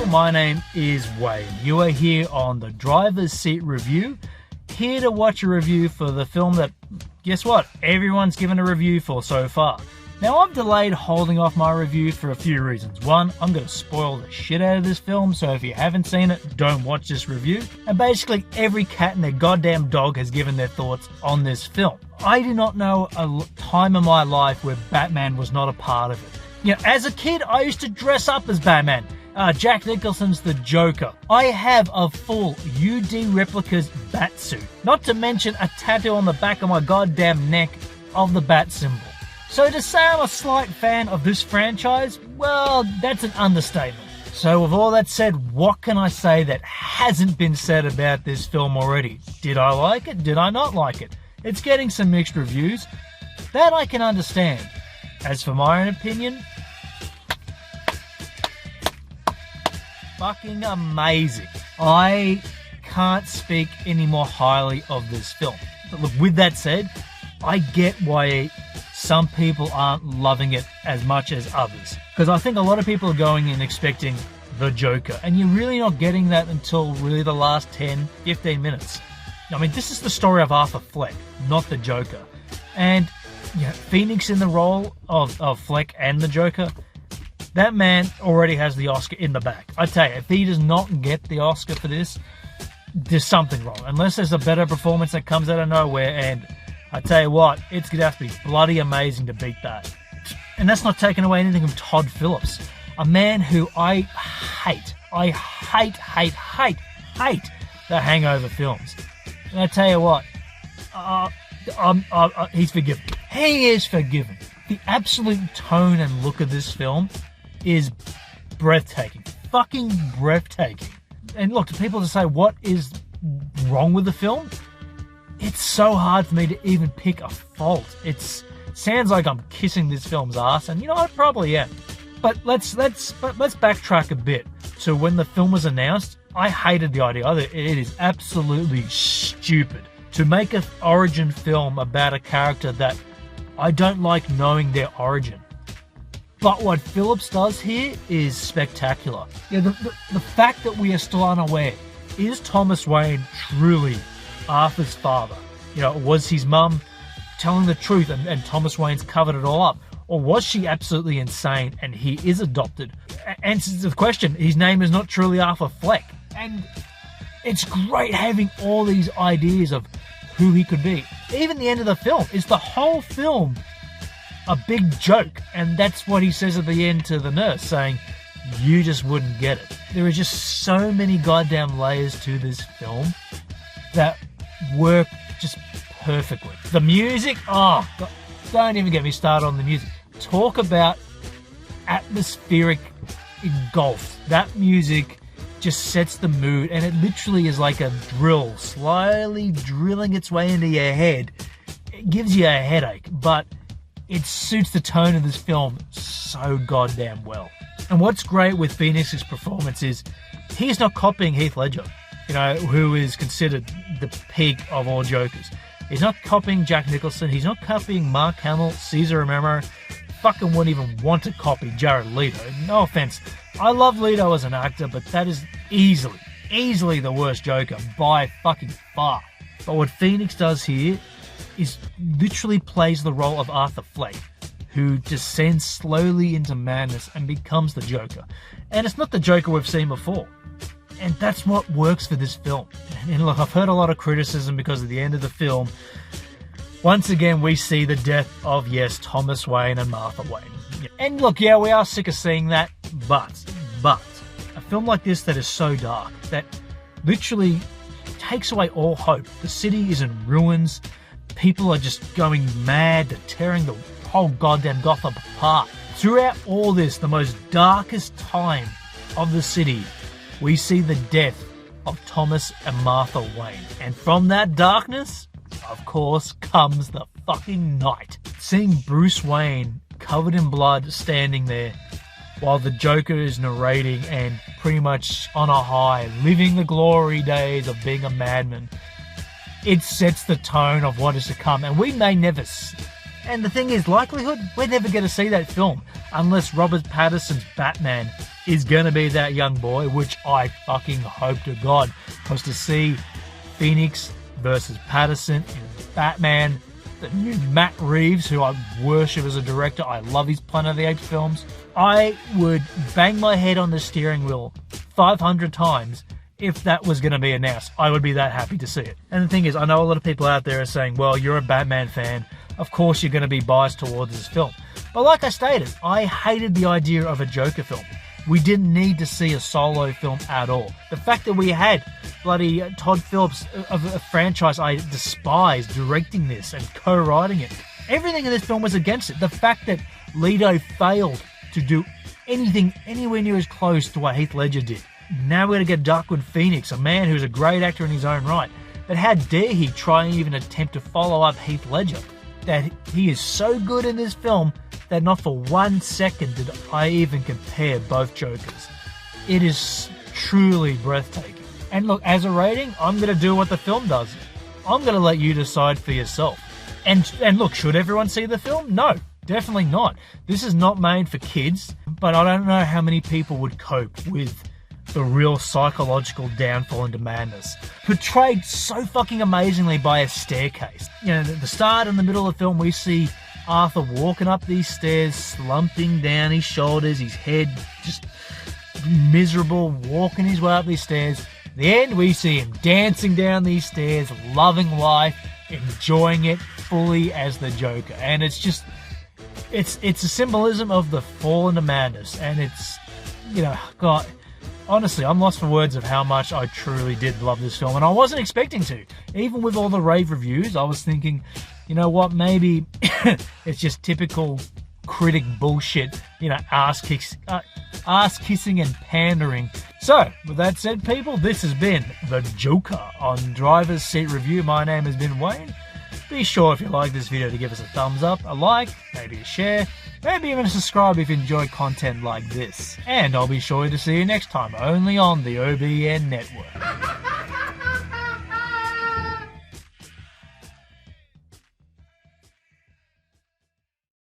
my name is Wayne. You are here on the Driver's Seat Review, here to watch a review for the film that, guess what, everyone's given a review for so far. Now, I've delayed holding off my review for a few reasons. One, I'm going to spoil the shit out of this film, so if you haven't seen it, don't watch this review. And basically, every cat and their goddamn dog has given their thoughts on this film. I do not know a time in my life where Batman was not a part of it. You know, as a kid, I used to dress up as Batman. Jack Nicholson's the Joker. I have a full UD Replicas bat suit. Not to mention a tattoo on the back of my goddamn neck of the bat symbol. So to say I'm a slight fan of this franchise, well, that's an understatement. So with all that said, what can I say that hasn't been said about this film already? Did I like it? Did I not like it? It's getting some mixed reviews. That I can understand. As for my own opinion, fucking amazing. I can't speak any more highly of this film. But look, with that said, I get why some people aren't loving it as much as others. Because I think a lot of people are going in expecting the Joker, and you're really not getting that until really the last 10, 15 minutes. I mean, this is the story of Arthur Fleck, not the Joker. And you know, Phoenix in the role of Fleck and the Joker, that man already has the Oscar in the bag. I tell you, if he does not get the Oscar for this, there's something wrong. Unless there's a better performance that comes out of nowhere, and I tell you what, it's going to have to be bloody amazing to beat that. And that's not taking away anything from Todd Phillips, a man who I hate the Hangover films. And I tell you what, he's forgiven. He is forgiven. The absolute tone and look of this film is breathtaking. Fucking breathtaking. And look, to people to say what is wrong with the film, it's so hard for me to even pick a fault. It sounds like I'm kissing this film's ass, and you know, I probably am. But let's backtrack a bit to when the film was announced. I hated the idea. It is absolutely stupid to make an origin film about a character that I don't like knowing their origin. But what Phillips does here is spectacular. Yeah, the fact that we are still unaware, is Thomas Wayne truly Arthur's father? You know, was his mum telling the truth and Thomas Wayne's covered it all up? Or was she absolutely insane and he is adopted? Answers to the question, his name is not truly Arthur Fleck. And it's great having all these ideas of who he could be. Even the end of the film, is the whole film a big joke? And that's what he says at the end to the nurse, saying, you just wouldn't get it. There are just so many goddamn layers to this film that work just perfectly. The music, oh, don't even get me started on the music. Talk about atmospheric engulfed. That music just sets the mood, and it literally is like a drill, slowly drilling its way into your head. It gives you a headache, but it suits the tone of this film so goddamn well. And what's great with Phoenix's performance is he's not copying Heath Ledger, you know, who is considered the peak of all Jokers. He's not copying Jack Nicholson. He's not copying Mark Hamill, Cesar Romero. Fucking wouldn't even want to copy Jared Leto. No offense. I love Leto as an actor, but that is easily the worst Joker by fucking far. But what Phoenix does here is literally plays the role of Arthur Fleck, who descends slowly into madness and becomes the Joker. And it's not the Joker we've seen before. And that's what works for this film. And look, I've heard a lot of criticism because at the end of the film, once again, we see the death of, yes, Thomas Wayne and Martha Wayne. And look, yeah, we are sick of seeing that, but a film like this that is so dark, that literally takes away all hope. The city is in ruins. People are just going mad. They're tearing the whole goddamn Gotham apart. Throughout all this, the most darkest time of the city, we see the death of Thomas and Martha Wayne. And from that darkness, of course, comes the fucking night. Seeing Bruce Wayne covered in blood standing there while the Joker is narrating and pretty much on a high, living the glory days of being a madman, it sets the tone of what is to come. And we may never... And the thing is, likelihood, we're never going to see that film unless Robert Pattinson's Batman is gonna be that young boy, which I fucking hope to God. Because to see Phoenix versus Patterson in Batman, the new Matt Reeves, who I worship as a director, I love his Planet of the Apes films, I would bang my head on the steering wheel 500 times if that was going to be announced. I would be that happy to see it. And the thing is, I know a lot of people out there are saying, well, you're a Batman fan, of course you're going to be biased towards this film. But like I stated, I hated the idea of a Joker film. We didn't need to see a solo film at all. The fact that we had bloody Todd Phillips of a franchise I despise directing this and co-writing it, everything in this film was against it. The fact that Leto failed to do anything anywhere near as close to what Heath Ledger did. Now we're going to get Joaquin Phoenix, a man who's a great actor in his own right. But how dare he try and even attempt to follow up Heath Ledger? That he is so good in this film that not for 1 second did I even compare both Jokers. It is truly breathtaking. And look, as a rating, I'm going to do what the film does. I'm going to let you decide for yourself. And look, should everyone see the film? No, definitely not. This is not made for kids, but I don't know how many people would cope with the real psychological downfall into madness, portrayed so fucking amazingly by a staircase. You know, the start and the middle of the film, we see Arthur walking up these stairs, slumping down his shoulders, his head just miserable, walking his way up these stairs. At the end, we see him dancing down these stairs, loving life, enjoying it fully as the Joker. And it's just, it's a symbolism of the fall into madness. And it's, you know, God, honestly, I'm lost for words of how much I truly did love this film. And I wasn't expecting to. Even with all the rave reviews, I was thinking, you know what, maybe it's just typical critic bullshit, you know, ass-kissing and pandering. So, with that said, people, this has been The Joker on Driver's Seat Review. My name has been Wayne. Be sure, if you like this video, to give us a thumbs up, a like, maybe a share, maybe even a subscribe if you enjoy content like this. And I'll be sure to see you next time, only on the OBN Network.